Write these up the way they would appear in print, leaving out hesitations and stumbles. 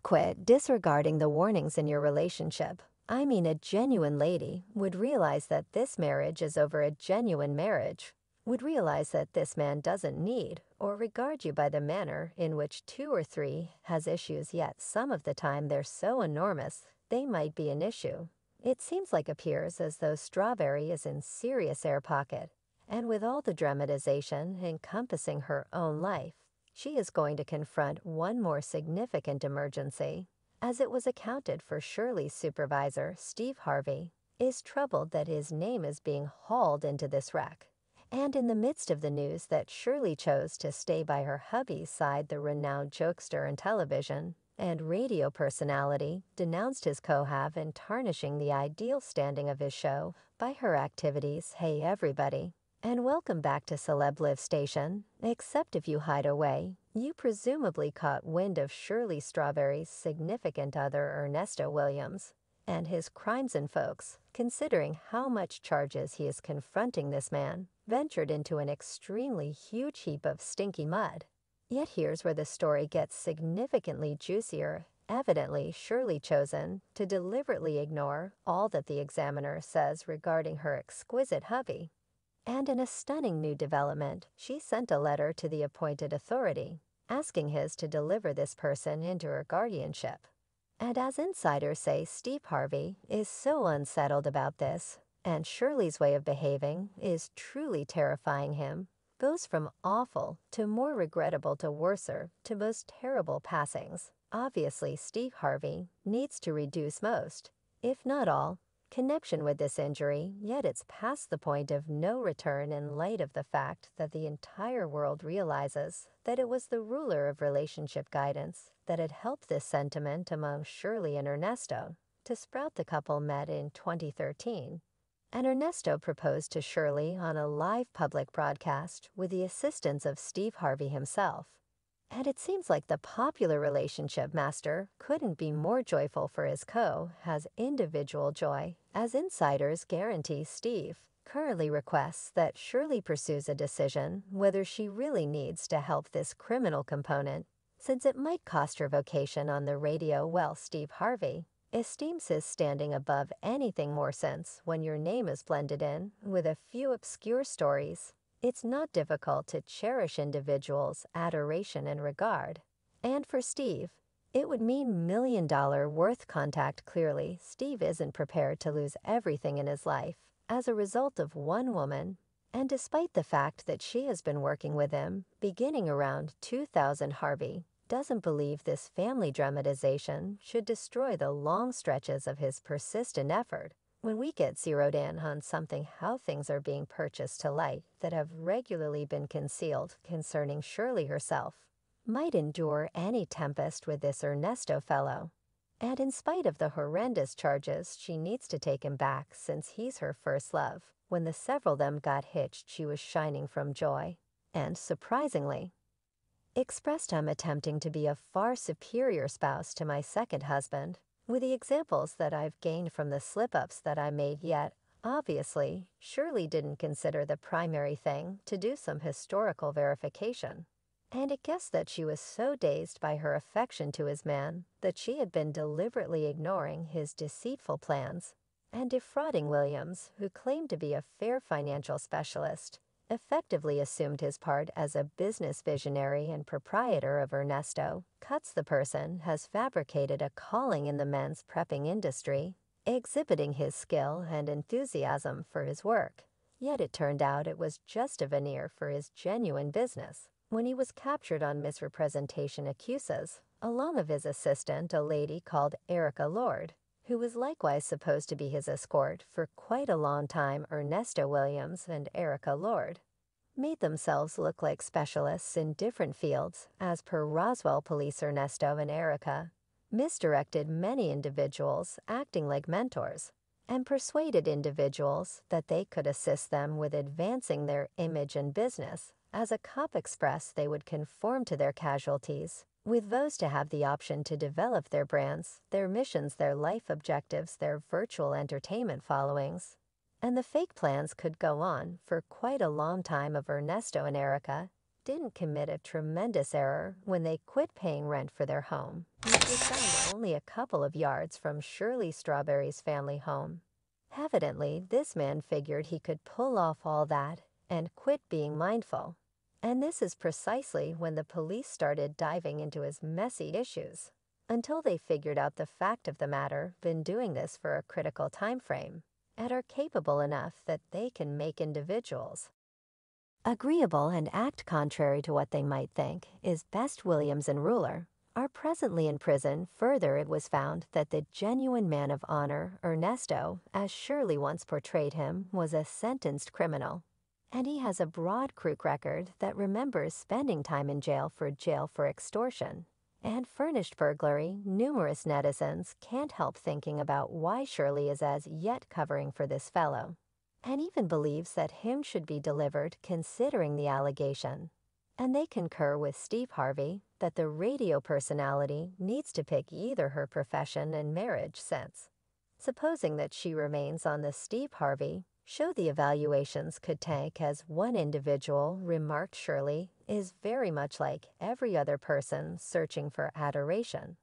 Quit disregarding the warnings in your relationship. I mean, a genuine lady would realize that this marriage is over a genuine marriage, would realize that this man doesn't need or regard you by the manner in which two or three has issues, yet some of the time they're so enormous they might be an issue. It seems like appears as though Strawberry is in serious air pocket, and with all the dramatization encompassing her own life, she is going to confront one more significant emergency. As it was accounted for, Shirley's supervisor, Steve Harvey, is troubled that his name is being hauled into this wreck. And in the midst of the news that Shirley chose to stay by her hubby's side, the renowned jokester and television and radio personality denounced his cohab and tarnishing the ideal standing of his show by her activities. Hey everybody, and welcome back to Celeb Live Station. Except if you hide away, you presumably caught wind of Shirley Strawberry's significant other Ernesto Williams and his crimes, and folks, considering how much charges he is confronting, this man ventured into an extremely huge heap of stinky mud. Yet here's where the story gets significantly juicier. Evidently, Shirley chosen to deliberately ignore all that the Examiner says regarding her exquisite hubby. And in a stunning new development, she sent a letter to the appointed authority, asking his to deliver this person into her guardianship. And as insiders say, Steve Harvey is so unsettled about this, and Shirley's way of behaving is truly terrifying him, goes from awful to more regrettable to worser to most terrible passings. Obviously, Steve Harvey needs to reduce most, if not all, connection with this injury, yet it's past the point of no return in light of the fact that the entire world realizes that it was the ruler of relationship guidance that had helped this sentiment among Shirley and Ernesto to sprout. The couple met in 2013, and Ernesto proposed to Shirley on a live public broadcast with the assistance of Steve Harvey himself. And it seems like the popular relationship master couldn't be more joyful for his has individual joy, as insiders guarantee Steve currently requests that Shirley pursues a decision whether she really needs to help this criminal component, since it might cost her vocation on the radio. Well, Steve Harvey esteems his standing above anything more, since when your name is blended in with a few obscure stories, it's not difficult to cherish individuals' adoration and regard. And for Steve, it would mean million-dollar worth contact. Clearly, Steve isn't prepared to lose everything in his life as a result of one woman, and despite the fact that she has been working with him beginning around 2000, Harvey doesn't believe this family dramatization should destroy the long stretches of his persistent effort. When we get zeroed in on something, how things are being purchased to light that have regularly been concealed concerning Shirley herself, might endure any tempest with this Ernesto fellow. And in spite of the horrendous charges, she needs to take him back, since he's her first love. When the several of them got hitched, she was shining from joy, and surprisingly, expressed, I'm attempting to be a far superior spouse to my second husband, with the examples that I've gained from the slip-ups that I made. Yet, obviously, Shirley didn't consider the primary thing to do some historical verification. And it guessed that she was so dazed by her affection to his man that she had been deliberately ignoring his deceitful plans and defrauding Williams, who claimed to be a fair financial specialist, effectively assumed his part as a business visionary and proprietor of Ernesto Cuts. The person has fabricated a calling in the men's prepping industry, exhibiting his skill and enthusiasm for his work. Yet it turned out it was just a veneer for his genuine business. When he was captured on misrepresentation accusations, along of his assistant, a lady called Erica Lord, who was likewise supposed to be his escort for quite a long time. Ernesto Williams and Erica Lord made themselves look like specialists in different fields. As per Roswell police, Ernesto and Erica misdirected many individuals, acting like mentors, and persuaded individuals that they could assist them with advancing their image and business. As a cop expressed, they would conform to their casualties, with those to have the option to develop their brands, their missions, their life objectives, their virtual entertainment followings. And the fake plans could go on for quite a long time. Of Ernesto and Erica didn't commit a tremendous error when they quit paying rent for their home, was found only a couple of yards from Shirley Strawberry's family home. Evidently, this man figured he could pull off all that and quit being mindful. And this is precisely when the police started diving into his messy issues, until they figured out the fact of the matter, been doing this for a critical time frame, and are capable enough that they can make individuals agreeable and act contrary to what they might think is best. Williams and Ruler are presently in prison. Further, it was found that the genuine man of honor, Ernesto, as Shirley once portrayed him, was a sentenced criminal. And he has a broad crook record that remembers spending time in jail for extortion and furnished burglary. Numerous netizens can't help thinking about why Shirley is as yet covering for this fellow, and even believes that him should be delivered considering the allegation. And they concur with Steve Harvey that the radio personality needs to pick either her profession and marriage since, supposing that she remains on the Steve Harvey show, the evaluations could tank. As one individual remarked, Shirley is very much like every other person searching for adoration,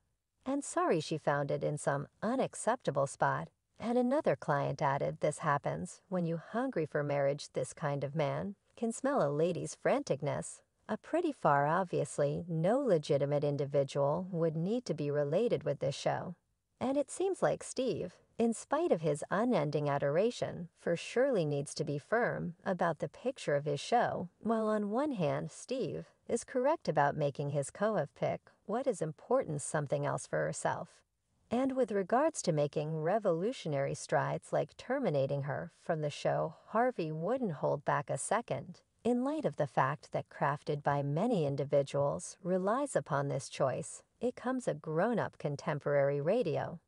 and sorry she found it in some unacceptable spot. And another client added, this happens when you hungry for marriage. This kind of man can smell a lady's franticness a pretty far. Obviously, no legitimate individual would need to be related with this show. And it seems like Steve, in spite of his unending adoration for Shirley, needs to be firm about the picture of his show, while on one hand Steve is correct about making his co-have pick what is important, something else for herself. And with regards to making revolutionary strides like terminating her from the show, Harvey wouldn't hold back a second, in light of the fact that crafted by many individuals relies upon this choice. It comes a grown-up contemporary radio.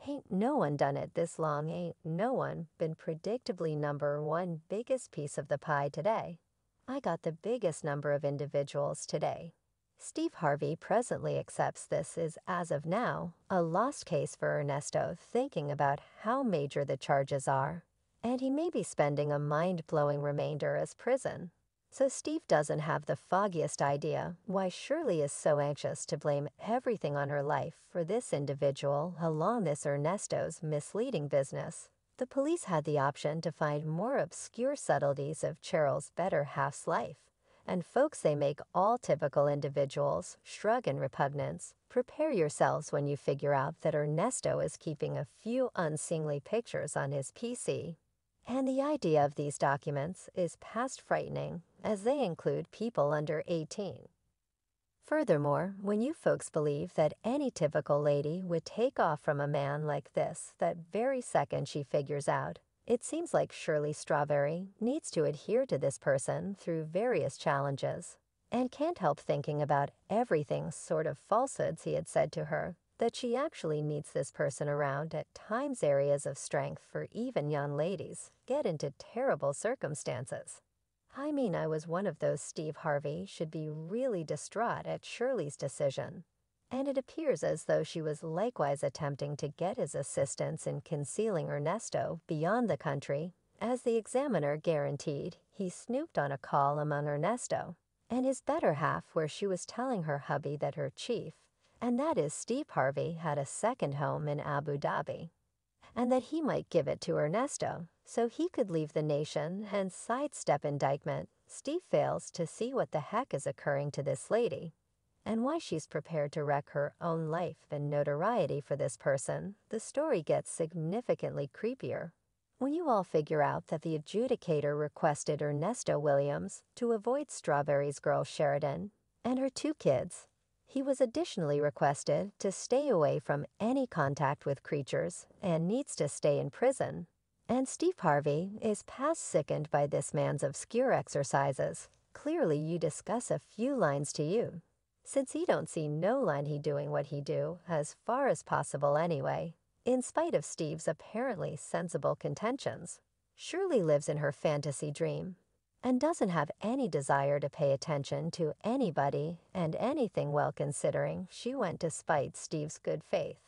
Ain't no one done it this long, ain't no one been predictably number one biggest piece of the pie today. I got the biggest number of individuals today. Steve Harvey presently accepts this is, as of now, a lost case for Ernesto, thinking about how major the charges are, and he may be spending a mind-blowing remainder as prison. So Steve doesn't have the foggiest idea why Shirley is so anxious to blame everything on her life for this individual along this Ernesto's misleading business. The police had the option to find more obscure subtleties of Cheryl's better half's life, and folks, they make all typical individuals shrug in repugnance. Prepare yourselves when you figure out that Ernesto is keeping a few unseemly pictures on his PC. And the idea of these documents is past frightening, as they include people under 18. Furthermore, when you folks believe that any typical lady would take off from a man like this that very second she figures out, it seems like Shirley Strawberry needs to adhere to this person through various challenges, and can't help thinking about everything sort of falsehoods he had said to her, that she actually needs this person around at times. Areas of strength for even young ladies get into terrible circumstances. I mean, I was one of those. Steve Harvey should be really distraught at Shirley's decision, and it appears as though she was likewise attempting to get his assistance in concealing Ernesto beyond the country. As the Examiner guaranteed, he snooped on a call among Ernesto and his better half, where she was telling her hubby that her chief, and that is Steve Harvey, had a second home in Abu Dhabi, and that he might give it to Ernesto so he could leave the nation and sidestep indictment. Steve fails to see what the heck is occurring to this lady, and why she's prepared to wreck her own life and notoriety for this person. The story gets significantly creepier when you all figure out that the adjudicator requested Ernesto Williams to avoid Strawberry's girl Sheridan and her 2 kids. He was additionally requested to stay away from any contact with creatures and needs to stay in prison. And Steve Harvey is past sickened by this man's obscure exercises. Clearly you discuss a few lines to you, since he don't see no line he doing what he do, as far as possible anyway. In spite of Steve's apparently sensible contentions, Shirley lives in her fantasy dream and doesn't have any desire to pay attention to anybody and anything, well, considering she went to spite Steve's good faith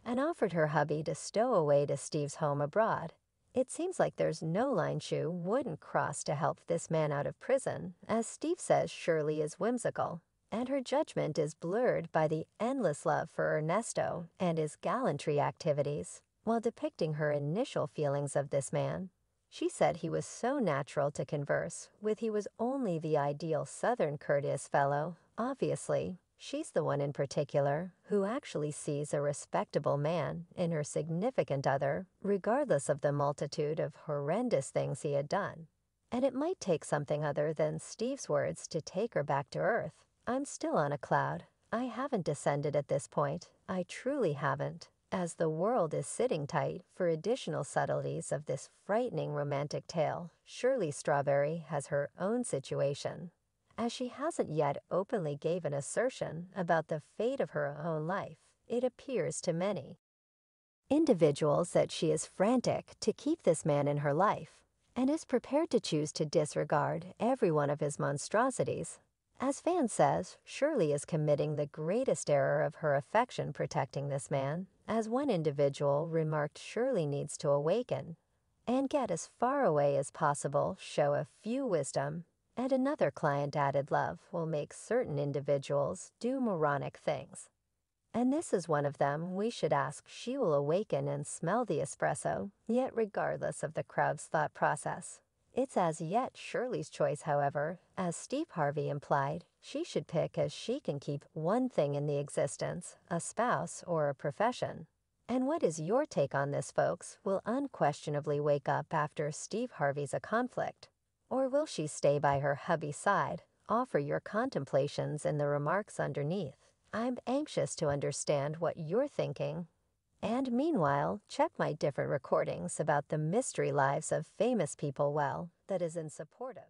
and offered her hubby to stow away to Steve's home abroad. It seems like there's no line she wouldn't cross to help this man out of prison. As Steve says, Shirley is whimsical, and her judgment is blurred by the endless love for Ernesto and his gallantry activities. While depicting her initial feelings of this man, she said he was so natural to converse with. He was only the ideal Southern courteous fellow. Obviously, she's the one in particular who actually sees a respectable man in her significant other, regardless of the multitude of horrendous things he had done. And it might take something other than Steve's words to take her back to earth. I'm still on a cloud. I haven't descended at this point. I truly haven't, as the world is sitting tight for additional subtleties of this frightening romantic tale. Shirley Strawberry has her own situation, as she hasn't yet openly gave an assertion about the fate of her own life. It appears to many individuals that she is frantic to keep this man in her life, and is prepared to choose to disregard every one of his monstrosities. As Fan says, Shirley is committing the greatest error of her affection protecting this man. As one individual remarked, Shirley needs to awaken and get as far away as possible, show a few wisdom, and another client added love will make certain individuals do moronic things. And this is one of them. We should ask. She will awaken and smell the espresso, yet regardless of the crowd's thought process. It's as yet Shirley's choice, however. As Steve Harvey implied, she should pick, as she can keep one thing in the existence, a spouse or a profession. And what is your take on this, folks? Will unquestionably wake up after Steve Harvey's a conflict? Or will she stay by her hubby's side? Offer your contemplations in the remarks underneath. I'm anxious to understand what you're thinking. And meanwhile, check my different recordings about the mystery lives of famous people that is in support of